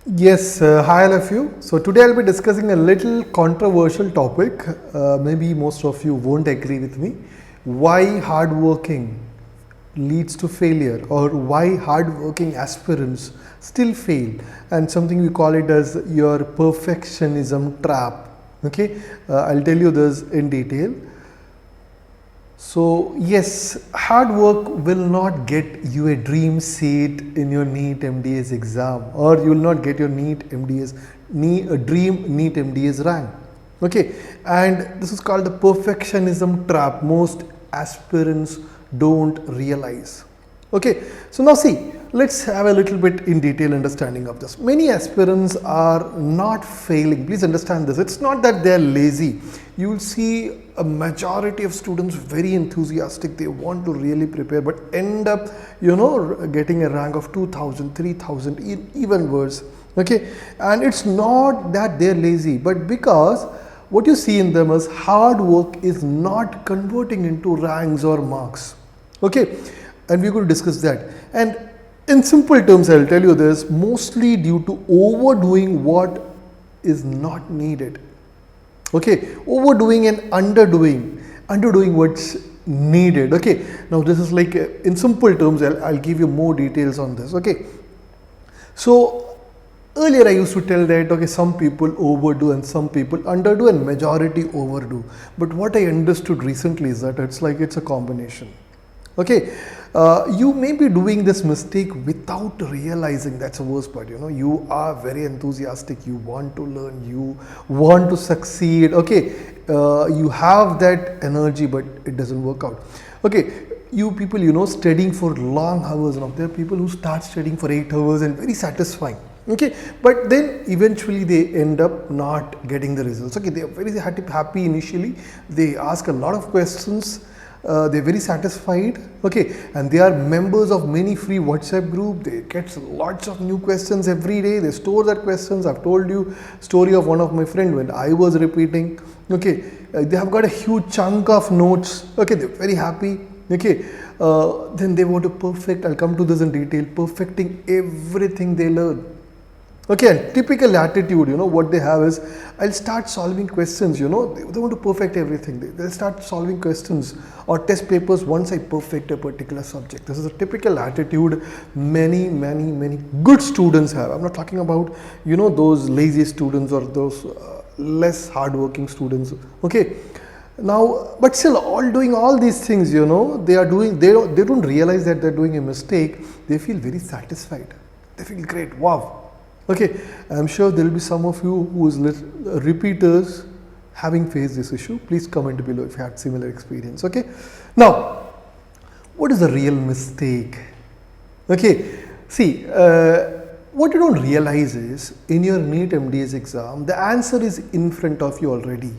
Yes, hi all of you. So today I'll be discussing a little controversial topic. Maybe most of you won't agree with me. Why hardworking leads to failure, or why hardworking aspirants still fail, and something we call it as your perfectionism trap. Okay, I'll tell you this in detail. So yes, hard work will not get you a dream seat in your NEET MDS exam, or you will not get your NEET MDS, a dream NEET MDS rank. Okay, and this is called the perfectionism trap. Most aspirants don't realize. Okay, so now see, let's have a little bit in detail understanding of this. Many aspirants are not failing. Please understand this. It's not that they're lazy. You will see a majority of students very enthusiastic. They want to really prepare, but end up, getting a rank of 2000, 3000, even worse. Okay, and it's not that they're lazy, but because what you see in them is hard work is not converting into ranks or marks. Okay, and we're going to discuss that. And in simple terms, I'll tell you this, mostly due to overdoing what is not needed. Okay, overdoing and underdoing what's needed. Okay, now this is like in simple terms, I'll give you more details on this. Okay, so earlier I used to tell that okay, some people overdo and some people underdo and majority overdo. But what I understood recently is that it's a combination. Okay, you may be doing this mistake without realizing. That's the worst part. You are very enthusiastic, you want to learn, you want to succeed. Okay, you have that energy, but it doesn't work out. Okay, you people studying for long hours. Now there are people who start studying for 8 hours and very satisfying. Okay, but then eventually they end up not getting the results. Okay, they are very happy initially, they ask a lot of questions, they're very satisfied. Okay, and they are members of many free WhatsApp group. They get lots of new questions every day. They store that questions. I've told you story of one of my friend when I was repeating. Okay, they have got a huge chunk of notes. Okay, they're very happy. Okay, then they want to perfect. I'll come to this in detail. Perfecting everything they learn. Okay, and typical attitude, what they have is, I'll start solving questions, they want to perfect everything. They'll start solving questions or test papers once I perfect a particular subject. This is a typical attitude many good students have. I'm not talking about, those lazy students or those less hardworking students. Okay, now, but still all doing all these things, they don't realize that they're doing a mistake. They feel very satisfied. They feel great, wow. Okay, I'm sure there will be some of you who is repeaters having faced this issue. Please comment below if you had similar experience. Okay, now what is the real mistake? Okay, see, what you don't realize is in your NEET MDS exam, the answer is in front of you already.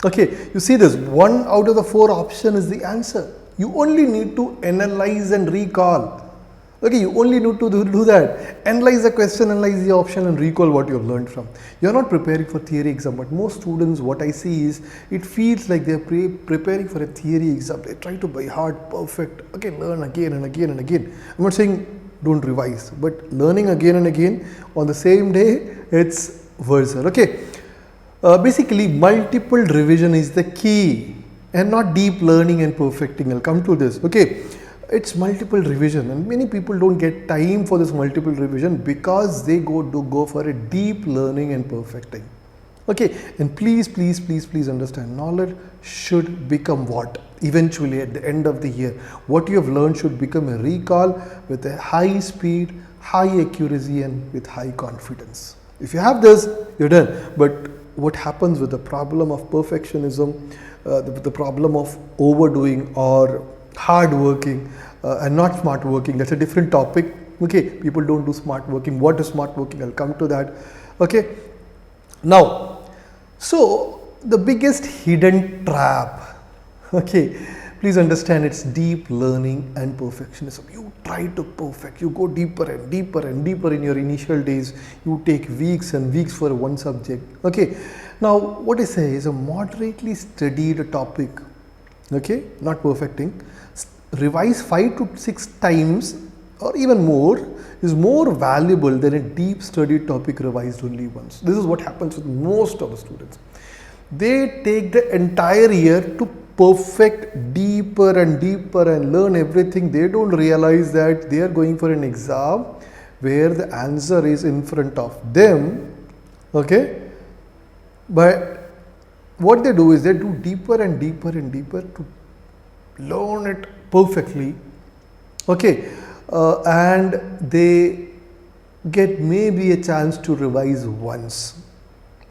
Okay, you see this, 1 out of the 4 option is the answer. You only need to analyze and recall. Okay, you only need to do that. Analyze the question, analyze the option, and recall what you have learned from. You are not preparing for theory exam, but most students, what I see is, it feels like they are preparing for a theory exam. They try to by heart, perfect. Okay, learn again and again and again. I'm not saying don't revise, but learning again and again on the same day, it's versa. Okay, basically multiple revision is the key, and not deep learning and perfecting. I'll come to this. Okay. It's multiple revision, and many people don't get time for this multiple revision because they go for a deep learning and perfecting. Okay, and please understand, knowledge should become what? Eventually at the end of the year, what you have learned should become a recall with a high speed, high accuracy, and with high confidence. If you have this, you're done. But what happens with the problem of perfectionism, the problem of overdoing or hard working and not smart working, that's a different topic. Okay, people don't do smart working. What is smart working? I'll come to that. Okay, now, so the biggest hidden trap, okay, please understand, it's deep learning and perfectionism. You try to perfect, you go deeper and deeper and deeper in your initial days. You take weeks and weeks for one subject. Okay, now what I say is a moderately studied topic. Okay, not perfecting, revise 5 to 6 times or even more, is more valuable than a deep studied topic revised only once. This is what happens with most of the students. They take the entire year to perfect deeper and deeper and learn everything. They don't realize that they are going for an exam where the answer is in front of them. Okay, but what they do is they do deeper and deeper and deeper to learn it perfectly. Okay, and they get maybe a chance to revise once.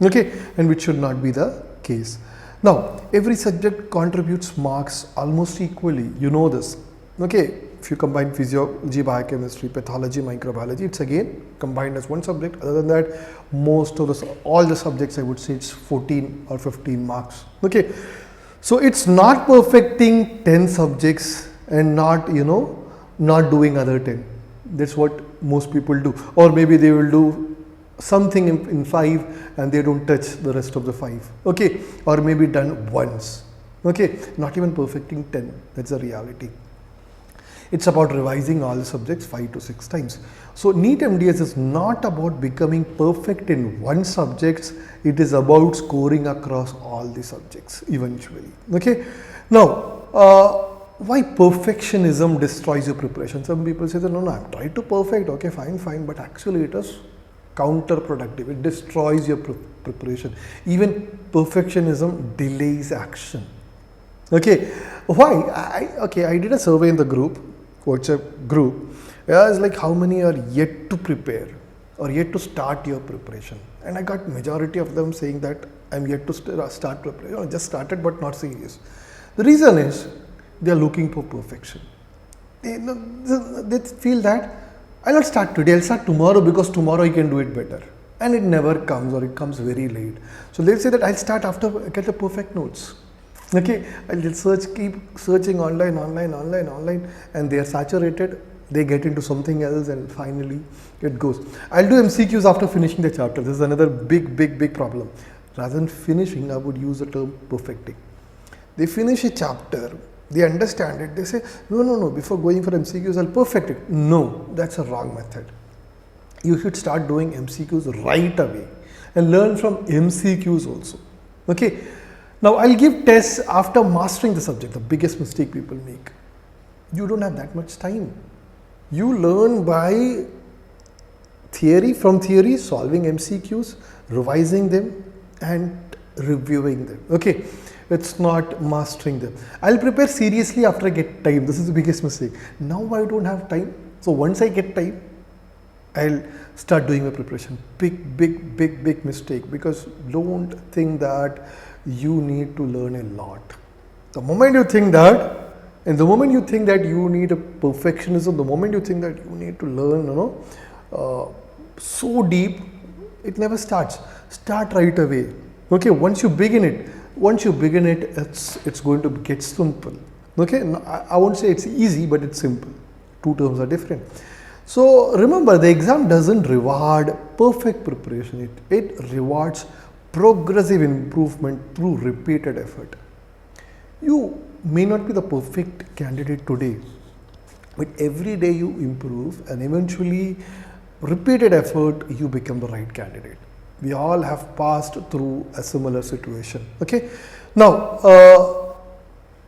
Okay, and which should not be the case. Now, every subject contributes marks almost equally. You know this. Okay, if you combine physiology, biochemistry, pathology, microbiology, it's again combined as one subject. Other than that, all the subjects, I would say it's 14 or 15 marks. Okay, so it's not perfecting 10 subjects and not, not doing other 10. That's what most people do. Or maybe they will do something in 5 and they don't touch the rest of the 5. Okay, or maybe done once. Okay, not even perfecting 10. That's the reality. It's about revising all the subjects 5 to 6 times. So NEET MDS is not about becoming perfect in one subject. It is about scoring across all the subjects eventually. Okay. Now, why perfectionism destroys your preparation? Some people say that no, I'm trying to perfect. Okay, fine, but actually it is counterproductive. It destroys your preparation. Even perfectionism delays action. Okay, why? I did a survey in the group, WhatsApp group. It's like how many are yet to prepare or yet to start your preparation, and I got majority of them saying that I'm yet to start preparation. Just started but not serious. The reason is they are looking for perfection. They feel that I'll not start today, I'll start tomorrow because tomorrow I can do it better. And it never comes, or it comes very late. So they'll say that I'll start after I get the perfect notes. Okay, I'll keep searching online, and they are saturated. They get into something else and finally it goes. I'll do MCQs after finishing the chapter. This is another big problem. Rather than finishing, I would use the term perfecting. They finish a chapter, they understand it, they say, no, before going for MCQs, I'll perfect it. No, that's a wrong method. You should start doing MCQs right away and learn from MCQs also. Okay. Now, I'll give tests after mastering the subject, the biggest mistake people make. You don't have that much time. You learn by theory, solving MCQs, revising them and reviewing them. Okay. It's not mastering them. I'll prepare seriously after I get time. This is the biggest mistake. Now I don't have time. So once I get time, I'll start doing my preparation. Big mistake, because don't think that you need to learn a lot. The moment you think that, and the moment you think that you need a perfectionism, the moment you think that you need to learn, so deep, it never starts. Start right away. Okay, once you begin it, it's going to get simple. Okay, I won't say it's easy, but it's simple. Two terms are different. So remember, the exam doesn't reward perfect preparation. It rewards progressive improvement through repeated effort. You may not be the perfect candidate today, but every day you improve, and eventually repeated effort, you become the right candidate. We all have passed through a similar situation. Okay. Now,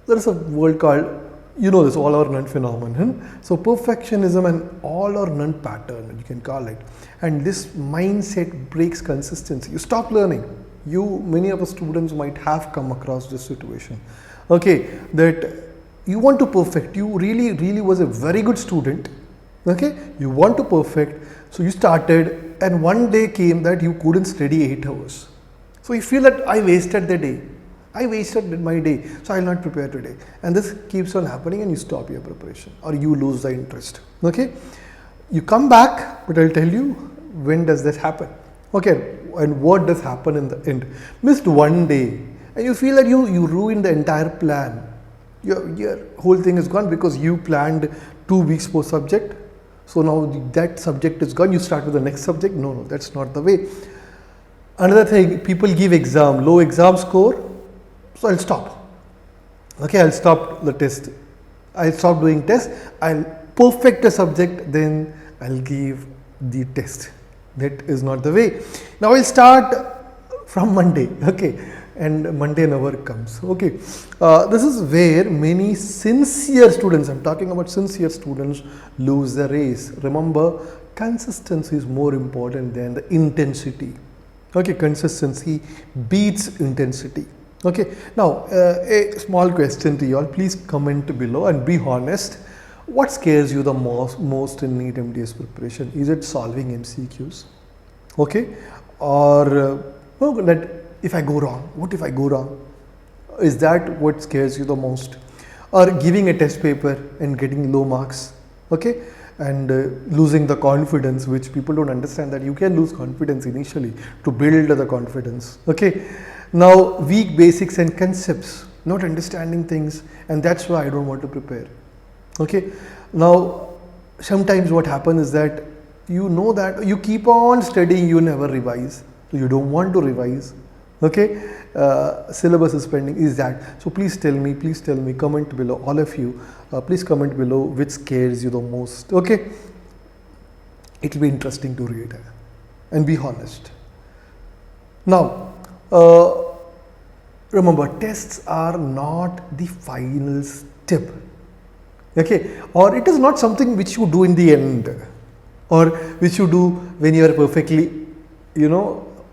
there is a word called, this all or none phenomenon. So perfectionism and all or none pattern, you can call it. And this mindset breaks consistency. You stop learning. Many of the students might have come across this situation. Okay, that you want to perfect. You really was a very good student. Okay, you want to perfect. So you started, and one day came that you couldn't study 8 hours. So you feel that I wasted the day. I wasted my day, so I will not prepare today. And this keeps on happening, and you stop your preparation, or you lose the interest. Okay, you come back, but I'll tell you when does that happen. Okay, and what does happen in the end. Missed one day, and you feel that you ruined the entire plan. Your whole thing is gone because you planned 2 weeks per subject. So now that subject is gone, you start with the next subject. No, that's not the way. Another thing, people give low exam score, so I'll stop. Okay, I'll stop the test. I'll stop doing tests. I'll perfect the subject, then I'll give the test. That is not the way. Now I'll start from Monday, okay, and Monday never comes, okay. This is where many sincere students, I'm talking about sincere students, lose the race. Remember, consistency is more important than the intensity, okay. Consistency beats intensity, okay. Now a small question to you all, please comment below and be honest. What scares you the most in NEET MDS preparation? Is it solving MCQs, okay, or that if I go wrong, what if I go wrong? Is that what scares you the most? Or giving a test paper and getting low marks, okay, and losing the confidence, which people don't understand, that you can lose confidence initially to build the confidence, okay. Now weak basics and concepts, not understanding things, and that's why I don't want to prepare, okay. Now sometimes what happens is that you know that you keep on studying, you never revise, so you don't want to revise, okay. Syllabus is pending, is that. So please tell me, comment below, all of you, please comment below which scares you the most, okay. It will be interesting to read and be honest. Now remember, tests are not the final step, okay, or it is not something which you do in the end, or which you do when you are perfectly,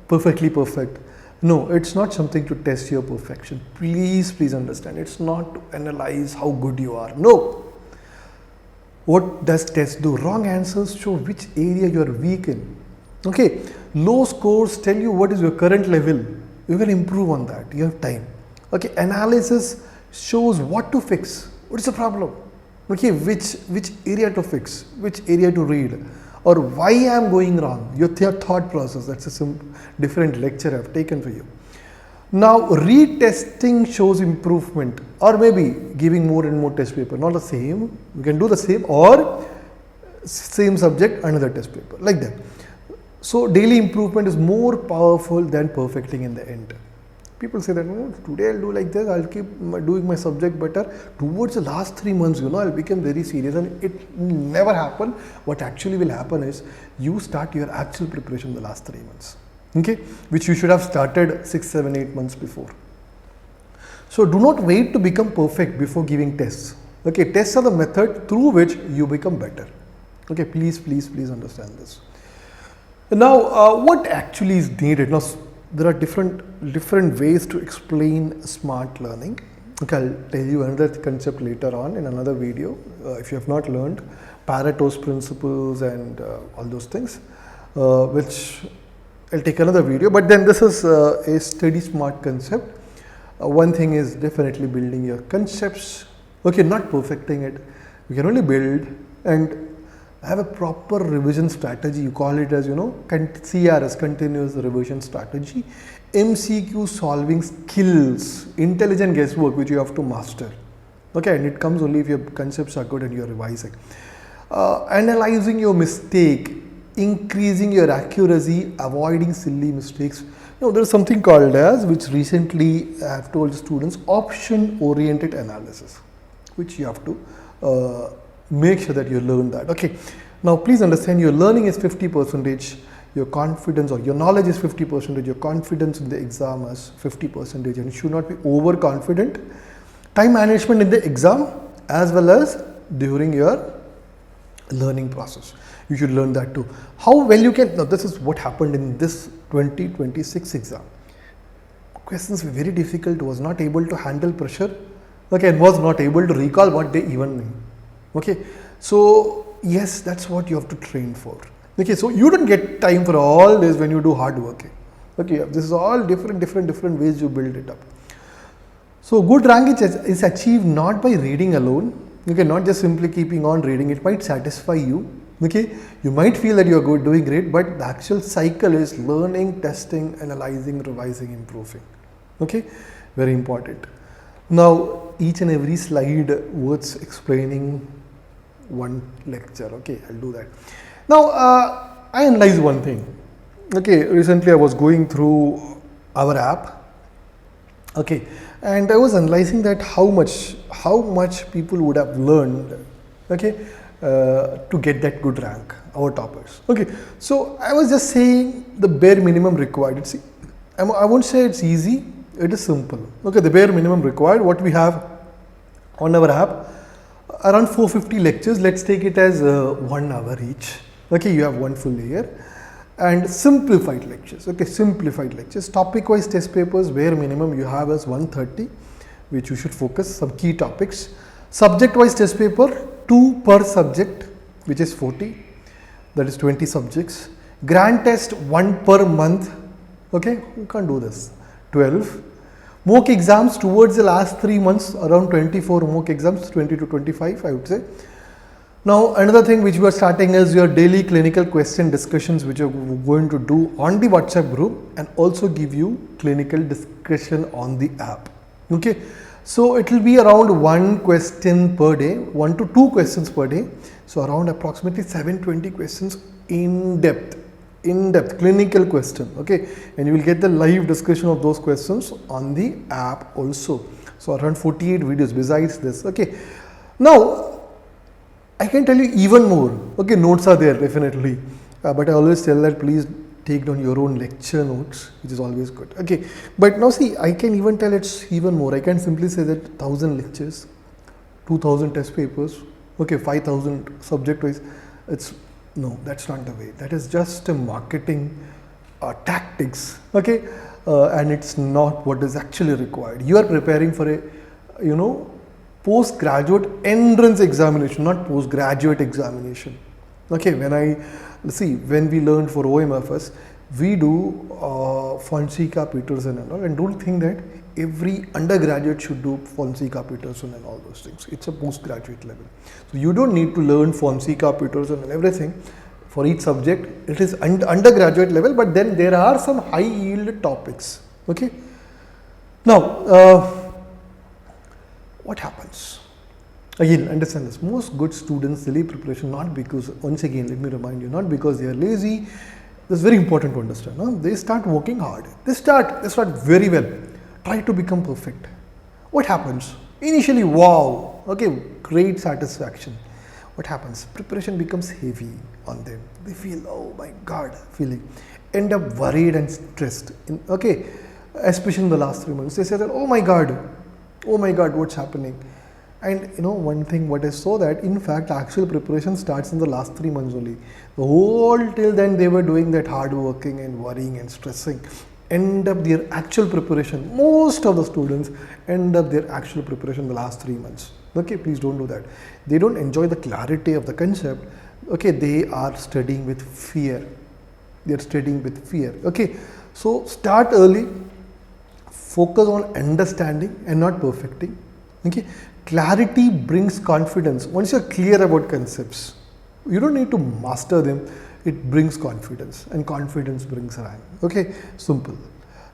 perfectly perfect. No, it's not something to test your perfection. Please understand, it's not to analyze how good you are. No. What does test do? Wrong answers show which area you are weak in, okay. Low scores tell you what is your current level. You can improve on that, you have time, okay. Analysis shows what to fix, what is the problem, okay, which area to fix, which area to read, or why I am going wrong, your thought process. That's a different lecture I have taken for you. Now retesting shows improvement, or maybe giving more and more test paper, not the same, you can do the same, or same subject, another test paper, like that. So daily improvement is more powerful than perfecting in the end. People say that, today I'll do like this, I'll keep doing my subject better. Towards the last 3 months, I'll become very serious, and it never happen. What actually will happen is you start your actual preparation the last 3 months, okay, which you should have started 6, 7, 8 months before. So do not wait to become perfect before giving tests, okay. Tests are the method through which you become better, okay. Please understand this. Now what actually is needed? Now there are different ways to explain smart learning, okay. I'll tell you another concept later on in another video, if you have not learned Pareto's principles and all those things, which I'll take another video. But then this is a study smart concept. One thing is definitely building your concepts, okay, not perfecting it. You can only build and have a proper revision strategy. You call it as, CRS, continuous revision strategy. MCQ solving skills, intelligent guesswork, which you have to master, okay, and it comes only if your concepts are good and you are revising. Analyzing your mistake, increasing your accuracy, avoiding silly mistakes. There is something called as, which recently I have told students, option oriented analysis, which you have to make sure that you learn that, okay. Now please understand, your learning is 50%, your confidence or your knowledge is 50%, your confidence in the exam is 50%, and you should not be overconfident. Time management in the exam as well as during your learning process, you should learn that too. How well you can, now this is what happened in this 2026 exam. Questions were very difficult, was not able to handle pressure, okay, and was not able to recall what they even mean. Okay, so yes, that's what you have to train for. Okay, so you don't get time for all this when you do hard working. Okay, this is all different ways you build it up. So good rank is achieved not by reading alone. Okay, not just simply keeping on reading. It might satisfy you. Okay, you might feel that you are doing great, but the actual cycle is learning, testing, analyzing, revising, improving. Okay, very important. Now each and every slide worth explaining one lecture. Okay, I'll do that. Now I analyze one thing. Okay, recently I was going through our app. Okay, and I was analyzing that how much people would have learned. Okay, to get that good rank, our toppers. Okay, so I was just saying the bare minimum required. See, I won't say it's easy, it is simple. Okay, the bare minimum required, what we have on our app, around 450 lectures. Let's take it as 1 hour each. Okay, you have one full year. And simplified lectures. Okay, simplified lectures. Topic wise test papers, bare minimum you have as 130, which you should focus some key topics. Subject wise test paper, 2 per subject, which is 40, that is 20 subjects. Grand test 1 per month. Okay, you can't do this. 12. Mock exams towards the last 3 months, around 24 mock exams, 20 to 25 I would say. Now another thing which we are starting is your daily clinical question discussions, which you are going to do on the WhatsApp group and also give you clinical discussion on the app. Okay, so it will be around 1 question per day, 1 to 2 questions per day. So around approximately 720 questions in depth clinical question. Okay, and you will get the live discussion of those questions on the app also. So around 48 videos besides this. Okay, now I can tell you even more. Okay, notes are there definitely, but I always tell that please take down your own lecture notes, which is always good. Okay, but now see, I can even tell it's even more. I can simply say that 1000 lectures, 2000 test papers, okay, 5000 subject wise. It's no, that's not the way. That is just a marketing tactics. Okay, and it's not what is actually required. You are preparing for a, postgraduate entrance examination, not postgraduate examination. Okay, when we learned for OMFS, we do Fonseca, Peterson and all, and don't think that every undergraduate should do Fonseca, Peterson and all those things. It's a postgraduate level. So you don't need to learn Fonseca, Peterson and everything for each subject. It is undergraduate level, but then there are some high yield topics. Okay. Now, what happens? Again, understand this. Most good students delay preparation not because, once again, let me remind you, not because they are lazy. This is very important to understand. Huh? They start working hard. They start very well. Try to become perfect. What happens? Initially, wow, okay, great satisfaction. What happens? Preparation becomes heavy on them. They feel, oh my God, feeling. End up worried and stressed. Okay, especially in the last 3 months. They say that, oh my God, what's happening? And one thing what I saw that in fact actual preparation starts in the last 3 months only. The whole till then they were doing that hard working and worrying and stressing. End up their actual preparation, most of the students end up their actual preparation in the last 3 months. Okay, please don't do that. They don't enjoy the clarity of the concept. Okay, they are studying with fear. They are studying with fear. Okay, so start early. Focus on understanding and not perfecting. Okay, clarity brings confidence. Once you're clear about concepts, you don't need to master them. It brings confidence, and confidence brings rank. Okay, simple.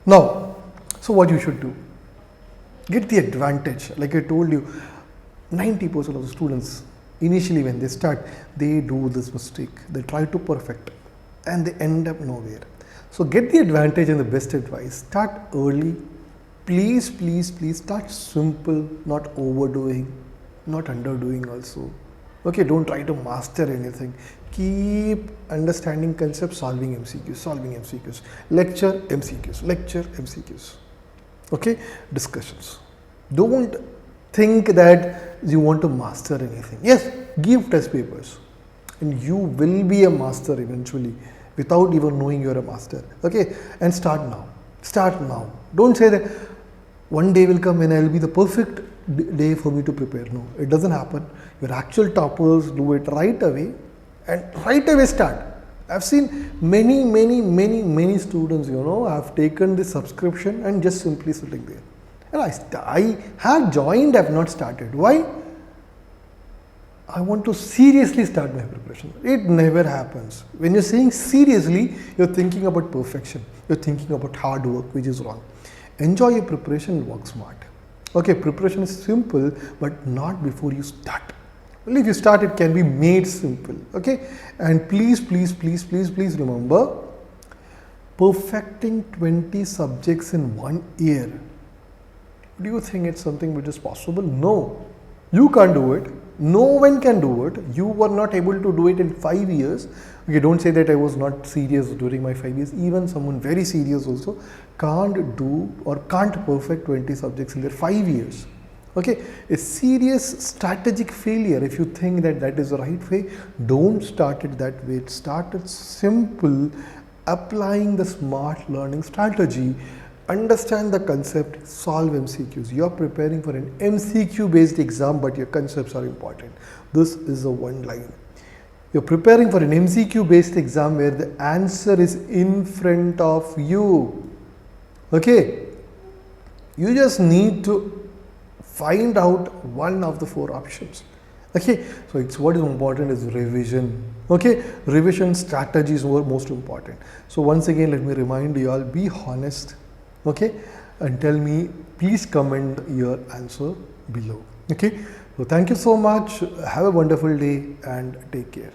Now, so what you should do? Get the advantage. Like I told you, 90% of the students initially when they start, they do this mistake. They try to perfect, and they end up nowhere. So get the advantage and the best advice. Start early. Please start simple, not overdoing, not underdoing also. Okay, don't try to master anything. Keep understanding concepts, solving MCQs, lecture MCQs. Okay, discussions. Don't think that you want to master anything. Yes, give test papers and you will be a master eventually without even knowing you're a master. Okay, and start now. Don't say that one day will come and it will be the perfect day for me to prepare. No, it doesn't happen. Your actual toppers do it right away and right away start. I've seen many students, have taken this subscription and just simply sitting there. And I have joined, I have not started. Why? I want to seriously start my preparation. It never happens. When you're saying seriously, you're thinking about perfection. You're thinking about hard work, which is wrong. Enjoy your preparation and work smart. Okay, preparation is simple, but not before you start. Well, if you start, it can be made simple. Okay, and please remember, perfecting 20 subjects in 1 year. Do you think it's something which is possible? No, you can't do it. No one can do it. You were not able to do it in 5 years. Okay, don't say that I was not serious during my 5 years. Even someone very serious also can't do or can't perfect 20 subjects in their 5 years. Okay, a serious strategic failure. If you think that that is the right way, don't start it that way. Start it simple, applying the smart learning strategy. Understand the concept, solve MCQs. You are preparing for an MCQ based exam, but your concepts are important. This is the one line. You're preparing for an MCQ based exam where the answer is in front of you. Okay, you just need to find out one of the 4 options. Okay, so it's what is important is revision. Okay, revision strategies were most important. So once again, let me remind you all, be honest. Okay, and tell me, please comment your answer below. Okay, so thank you so much. Have a wonderful day and take care.